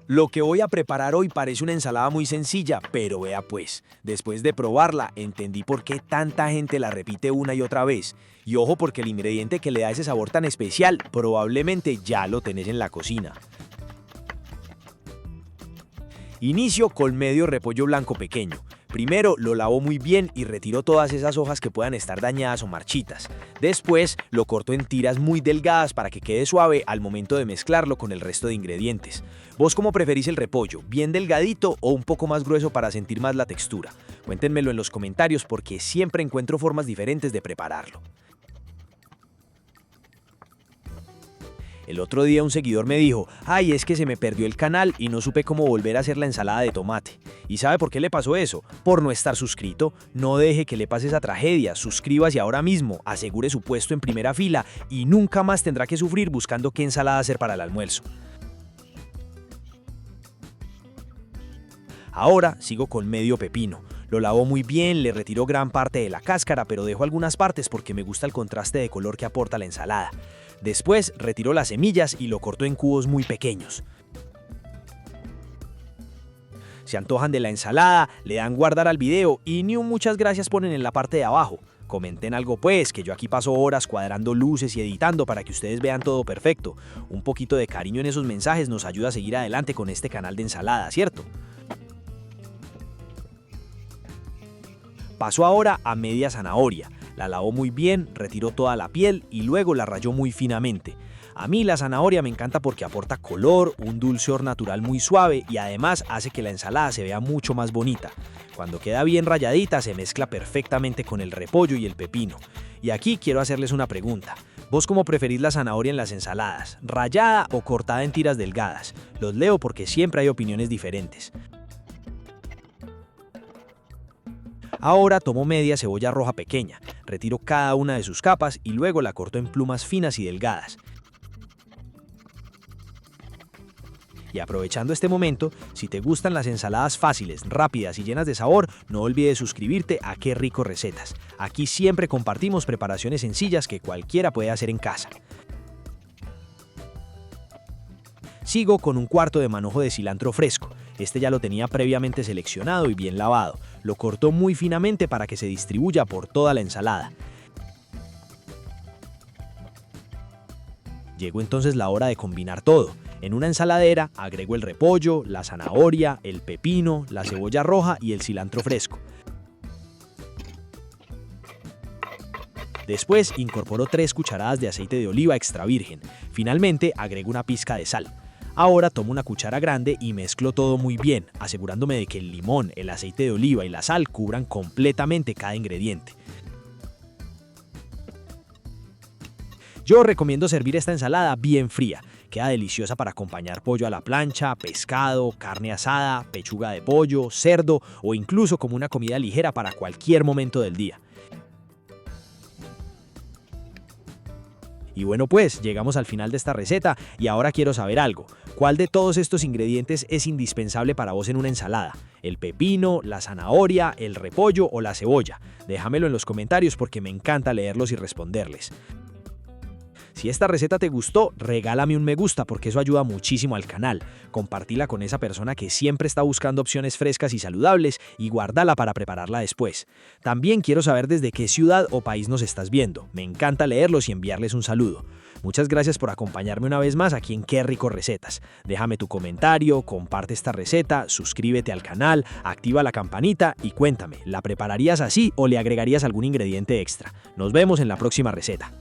Lo que voy a preparar hoy parece una ensalada muy sencilla, pero vea pues, después de probarla entendí por qué tanta gente la repite una y otra vez. Y ojo porque el ingrediente que le da ese sabor tan especial probablemente ya lo tenés en la cocina. Inicio con medio repollo blanco pequeño. Primero lo lavo muy bien y retiro todas esas hojas que puedan estar dañadas o marchitas. Después lo corto en tiras muy delgadas para que quede suave al momento de mezclarlo con el resto de ingredientes. ¿Vos cómo preferís el repollo? ¿Bien delgadito o un poco más grueso para sentir más la textura? Cuéntenmelo en los comentarios porque siempre encuentro formas diferentes de prepararlo. El otro día un seguidor me dijo, ay, es que se me perdió el canal y no supe cómo volver a hacer la ensalada de tomate. ¿Y sabe por qué le pasó eso? Por no estar suscrito. No deje que le pase esa tragedia, suscríbase ahora mismo, asegure su puesto en primera fila y nunca más tendrá que sufrir buscando qué ensalada hacer para el almuerzo. Ahora sigo con medio pepino. Lo lavo muy bien, le retiro gran parte de la cáscara, pero dejo algunas partes porque me gusta el contraste de color que aporta la ensalada. Después retiro las semillas y lo corto en cubos muy pequeños. Se antojan de la ensalada, le dan guardar al video y ni un muchas gracias ponen en la parte de abajo. Comenten algo pues, que yo aquí paso horas cuadrando luces y editando para que ustedes vean todo perfecto. Un poquito de cariño en esos mensajes nos ayuda a seguir adelante con este canal de ensalada, ¿cierto? Paso ahora a media zanahoria. La lavo muy bien, retiro toda la piel y luego la rayo muy finamente. A mí la zanahoria me encanta porque aporta color, un dulzor natural muy suave y además hace que la ensalada se vea mucho más bonita. Cuando queda bien rayadita se mezcla perfectamente con el repollo y el pepino. Y aquí quiero hacerles una pregunta. ¿Vos cómo preferís la zanahoria en las ensaladas? ¿Rallada o cortada en tiras delgadas? Los leo porque siempre hay opiniones diferentes. Ahora tomo media cebolla roja pequeña, retiro cada una de sus capas y luego la corto en plumas finas y delgadas. Y aprovechando este momento, si te gustan las ensaladas fáciles, rápidas y llenas de sabor, no olvides suscribirte a Qué Rico Recetas. Aquí siempre compartimos preparaciones sencillas que cualquiera puede hacer en casa. Sigo con un cuarto de manojo de cilantro fresco. Este ya lo tenía previamente seleccionado y bien lavado. Lo corto muy finamente para que se distribuya por toda la ensalada. Llegó entonces la hora de combinar todo. En una ensaladera agrego el repollo, la zanahoria, el pepino, la cebolla roja y el cilantro fresco. Después incorporo 3 cucharadas de aceite de oliva extra virgen. Finalmente agrego una pizca de sal. Ahora tomo una cuchara grande y mezclo todo muy bien, asegurándome de que el limón, el aceite de oliva y la sal cubran completamente cada ingrediente. Yo recomiendo servir esta ensalada bien fría. Queda deliciosa para acompañar pollo a la plancha, pescado, carne asada, pechuga de pollo, cerdo o incluso como una comida ligera para cualquier momento del día. Y bueno pues, llegamos al final de esta receta y ahora quiero saber algo. ¿Cuál de todos estos ingredientes es indispensable para vos en una ensalada? ¿El pepino, la zanahoria, el repollo o la cebolla? Déjamelo en los comentarios porque me encanta leerlos y responderles. Si esta receta te gustó, regálame un me gusta porque eso ayuda muchísimo al canal. Compartila con esa persona que siempre está buscando opciones frescas y saludables y guárdala para prepararla después. También quiero saber desde qué ciudad o país nos estás viendo. Me encanta leerlos y enviarles un saludo. Muchas gracias por acompañarme una vez más aquí en Qué Rico Recetas. Déjame tu comentario, comparte esta receta, suscríbete al canal, activa la campanita y cuéntame, ¿la prepararías así o le agregarías algún ingrediente extra? Nos vemos en la próxima receta.